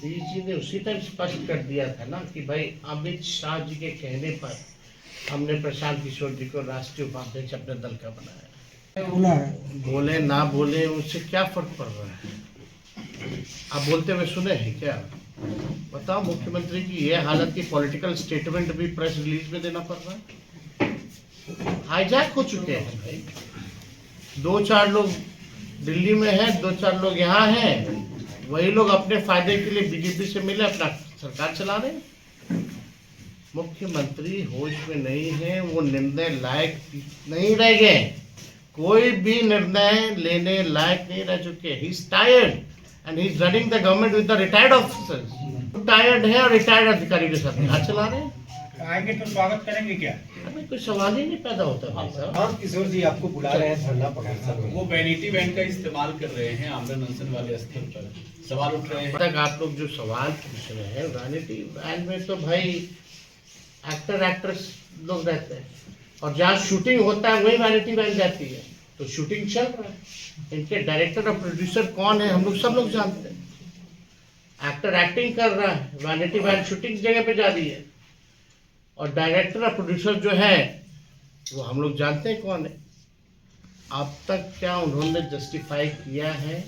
नीतीश जी ने उसी टाइम स्पष्ट कर दिया था ना कि भाई अमित शाह जी के कहने पर हमने प्रशांत किशोर जी को राष्ट्रीय उपाध्यक्ष अपने दल का बनाया। बोले ना बोले उससे क्या फर्क पड़ रहा है? आप बोलते हुए सुने हैं क्या? बताओ, मुख्यमंत्री की ये हालत की पॉलिटिकल स्टेटमेंट भी प्रेस रिलीज में देना पड़ रहा है। हाईजैक हो चुके हैं भाई। 2-4 लोग दिल्ली में हैं, 2-4 लोग यहाँ हैं, वही लोग अपने फायदे के लिए बीजेपी से मिले अपना सरकार चला रहे हैं। मुख्यमंत्री होश में नहीं है, वो निर्णय लायक नहीं रह गए, कोई भी निर्णय लेने लायक नहीं रह चुके। He is tired and he is running the government with the retired officers. Tired है और रिटायर्ड अधिकारी के साथ हाथ चला रहे हैं। आएंगे तो स्वागत करेंगे क्या? हमें कोई सवाल ही नहीं पैदा होता भाई साहब। हाँ, किशोर जी आपको बुला रहे हैं धरना प्रदर्शन में। वो वैनिटी वैन का इस्तेमाल कर रहे हैं आमरण अनशन वाले स्थल पर, सवाल उठ रहे हैं। तक आप लोग जो सवाल पूछ रहे हैं, वैनिटी वैन में तो भाई एक्टर एक्ट्रेस लोग रहते हैं, और जहाँ शूटिंग होता है वही वैनिटी वैन जाती है। तो शूटिंग चल रहा है, इनके डायरेक्टर और प्रोड्यूसर कौन है हम लोग सब लोग जानते हैं। एक्टर एक्टिंग कर रहा है, वैनिटी वैन शूटिंग जगह पे जा रही है, और डायरेक्टर और प्रोड्यूसर जो है वो हम लोग जानते हैं कौन है। अब तक क्या उन्होंने जस्टिफाई किया है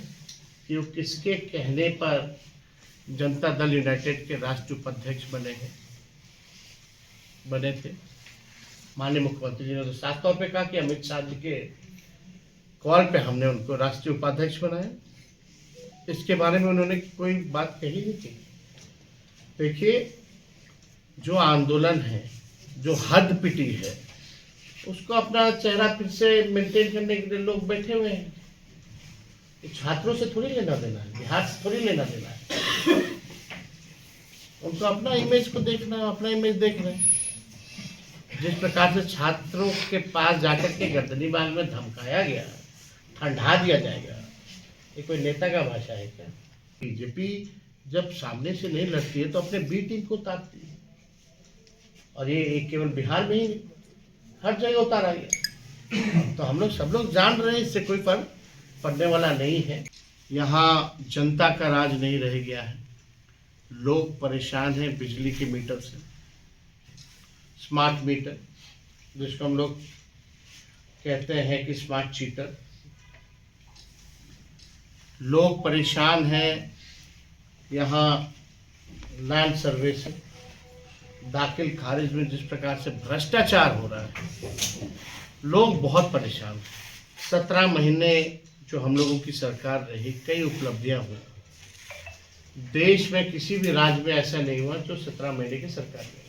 कि वो किसके कहने पर जनता दल यूनाइटेड के राष्ट्रीय उपाध्यक्ष बने थे? माननीय मुख्यमंत्री जी ने तो साफ तौर पे कहा कि अमित शाह जी के कॉल पे हमने उनको राष्ट्रीय उपाध्यक्ष बनाया। इसके बारे में उन्होंने कोई बात कही नहीं थी। देखिए, जो आंदोलन है, जो हद पिटी है, उसको अपना चेहरा फिर से मेंटेन करने के लिए लोग बैठे हुए हैं। छात्रों से थोड़ी लेना देना है, बिहार से थोड़ी लेना देना है। उनको अपना इमेज को देखना है, अपना इमेज देख रहे हैं। जिस प्रकार से छात्रों के पास जाकर के गर्दनी बाग में धमकाया गया, ठंडा दिया जाएगा, ये कोई नेता का भाषा है क्या? बीजेपी जब सामने से नहीं लड़ती है तो अपने बी टीम को उतारती है, और ये केवल बिहार में ही नहीं, हर जगह उतारा गया। तो हम लोग सब लोग जान रहे हैं, इससे कोई फर्क पड़ने वाला नहीं है। यहाँ जनता का राज नहीं रह गया है, लोग परेशान हैं बिजली के मीटर से, स्मार्ट मीटर जिसको हम लोग कहते हैं कि स्मार्ट चीटर। लोग परेशान हैं यहाँ लैंड सर्वे से, दाखिल खारिज में जिस प्रकार से भ्रष्टाचार हो रहा है, लोग बहुत परेशान हैं। 17 महीने जो हम लोगों की सरकार रही, कई उपलब्धियां हुई। देश में किसी भी राज्य में ऐसा नहीं हुआ जो 17 महीने की सरकार रही।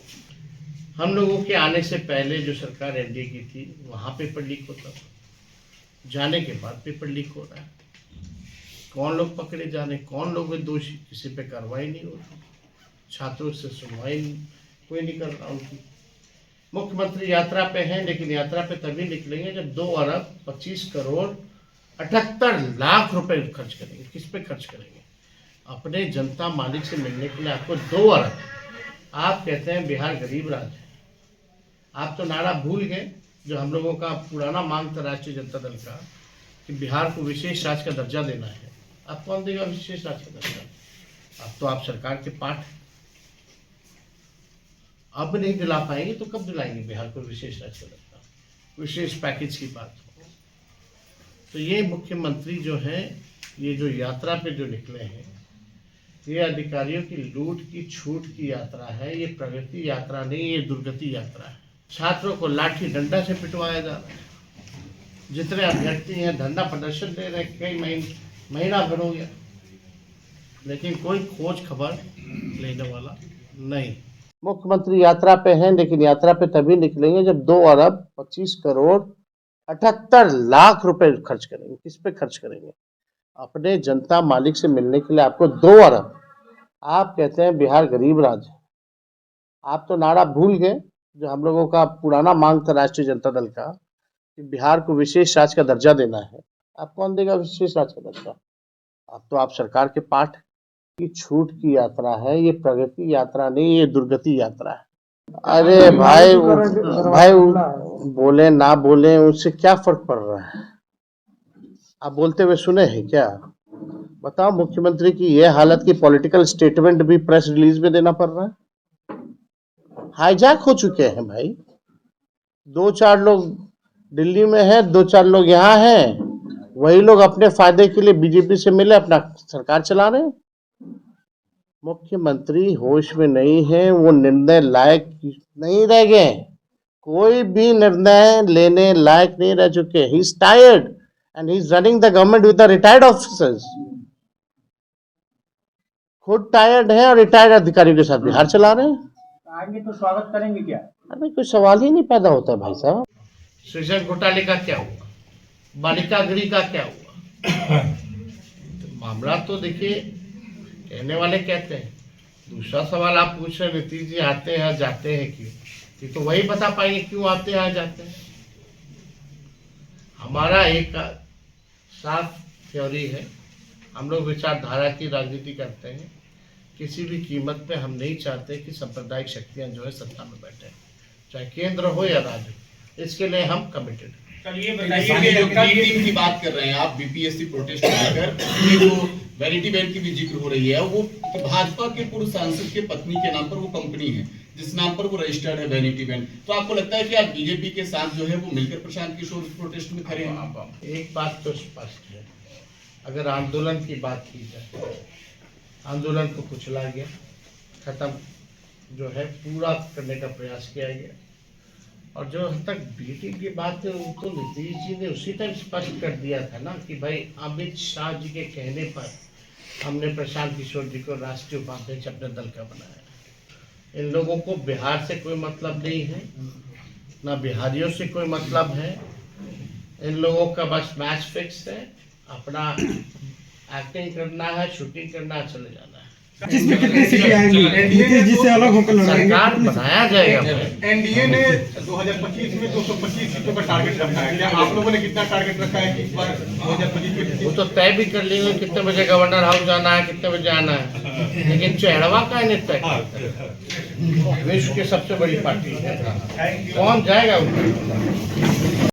हम लोगों के आने से पहले जो सरकार एनडीए की थी, वहाँ पेपर लीक होता था, जाने के बाद पेपर लीक हो रहा है। कौन लोग पकड़े जा रहे, कौन लोग दोषी, किसी पे कार्रवाई नहीं हो रही, छात्रों से सुनवाई कोई नहीं कर रहा उनकी। मुख्यमंत्री यात्रा पे हैं, लेकिन यात्रा पे तभी निकलेंगे जब 2 अरब 25 करोड़ 78 लाख रुपए खर्च करेंगे। किस पे खर्च करेंगे? अपने जनता मालिक से मिलने के लिए आपको 2 अरब। आप कहते हैं बिहार गरीब राज्य है। आप तो नारा भूल गए जो हम लोगों का पुराना मांग था राष्ट्रीय जनता दल का, कि बिहार को विशेष राज्य का दर्जा देना है। अब कौन देगा विशेष राज्य का दर्जा? अब तो आप सरकार के पाठ हैं। अब नहीं दिला पाएंगे तो कब दिलाएंगे बिहार को विशेष राज्य का दर्जा? विशेष पैकेज की बात हो तो ये मुख्यमंत्री जो है, ये जो यात्रा पे जो निकले हैं, ये अधिकारियों की लूट की छूट की यात्रा है। ये प्रगति यात्रा नहीं, ये दुर्गति यात्रा है। छात्रों को लाठी डंडा से पिटवाया जा रहा है। जितने अभ्यर्थी हैं धरना प्रदर्शन दे रहे हैं, कई महीना भर हो गया, लेकिन कोई खोज खबर लेने वाला नहीं। मुख्यमंत्री यात्रा पे हैं, लेकिन यात्रा पे तभी निकलेंगे जब 2 अरब 25 करोड़ 78 लाख रुपए खर्च करेंगे। किस पे खर्च करेंगे? अपने जनता मालिक से मिलने के लिए आपको 2 अरब। आप कहते हैं बिहार गरीब राज्य है। आप तो नारा भूल गए जो हम लोगों का पुराना मांग था राष्ट्रीय जनता दल का, कि बिहार को विशेष राज्य का दर्जा देना है। आप कौन देगा विशेष राज्य का दर्जा? अब तो आप सरकार के पाठ की छूट की यात्रा है। ये प्रगति यात्रा नहीं, ये दुर्गति यात्रा है। अरे भाई बोले ना बोले उससे क्या फर्क पड़ रहा है? आप बोलते हुए सुने हैं क्या? बताओ, मुख्यमंत्री की ये हालत की पॉलिटिकल स्टेटमेंट भी प्रेस रिलीज में देना पड़ रहा है। हाईजैक हो चुके हैं भाई। 2-4 लोग दिल्ली में हैं, 2-4 लोग यहाँ हैं, वही लोग अपने फायदे के लिए बीजेपी से मिले अपना सरकार चला रहे हैं। मुख्यमंत्री होश में नहीं है, वो निर्णय लायक नहीं रह गए, कोई भी निर्णय लेने लायक नहीं रह चुके। He is tired and he is running the government with the retired officers. खुद टायर्ड है और रिटायर्ड अधिकारियों के साथ बिहार चला रहे हैं। आएंगे तो स्वागत करेंगे क्या? अरे कोई सवाल ही नहीं पैदा होता भाई साहब। सृजन घोटाले का क्या हुआ, बालिका गृह का क्या हुआ? तो मामला तो देखिए, कहने वाले कहते हैं। दूसरा सवाल आप पूछ रहे नीतीश जी आते हैं जाते हैं क्यों, ये तो वही बता पाएंगे क्यों आते हैं जाते हैं। हमारा एक साफ थ्योरी है, हम लोग विचारधारा की राजनीति करते हैं। किसी भी कीमत पे हम नहीं चाहते कि सांप्रदायिक शक्तियां जो है सत्ता में बैठे, चाहे केंद्र हो या राज्य। इसके लिए हम कमिटेड हैं। कल ये बताइए जो बताइए बी टीम की बात कर रहे हैं आप, बीपीएससी प्रोटेस्ट को लेकर, ये जो वैनिटी वैन की भी जिक्र हो रही है, वो भाजपा के पूर्व सांसद के पत्नी के नाम पर वो कंपनी है जिस नाम पर वो रजिस्टर्ड है, वैनिटी वैन। तो आपको लगता है कि आप बीजेपी के साथ जो है वो मिलकर प्रशांत किशोर प्रोटेस्ट में खड़े हैं? एक बात तो स्पष्ट है, अगर आंदोलन की बात की जाए, आंदोलन को कुचला गया, खत्म जो है पूरा करने का प्रयास किया गया। और जो हद तक बीटी की बात है, वो तो नीतीश जी ने उसी टाइम स्पष्ट कर दिया था ना कि भाई अमित शाह जी के कहने पर हमने प्रशांत किशोर जी को राष्ट्रीय उपाध्यक्ष अपने दल का बनाया। इन लोगों को बिहार से कोई मतलब नहीं है, ना बिहारियों से कोई मतलब है। इन लोगों का बस मैच फिक्स है, अपना एक्टिंग करना है, शूटिंग करना है, चले जाना है। किस पे कितनी सीटें आएंगी? नीतीश जी से अलग होकर लड़ाएंगे। सरकार बनाया जाएगा भाई। एनडीए ने 2025 में 225 सीटों का टारगेट रखा है, क्या आप लोगों ने कितना टारगेट रखा है कि इस बार 2025 में? वो तो तय भी कर लेंगे कितने बजे गवर्नर हाउस जाना है, कितने बजे आना है, लेकिन चेहरवा का है तय विश्व की सबसे बड़ी पार्टी है, कौन जाएगा उनको?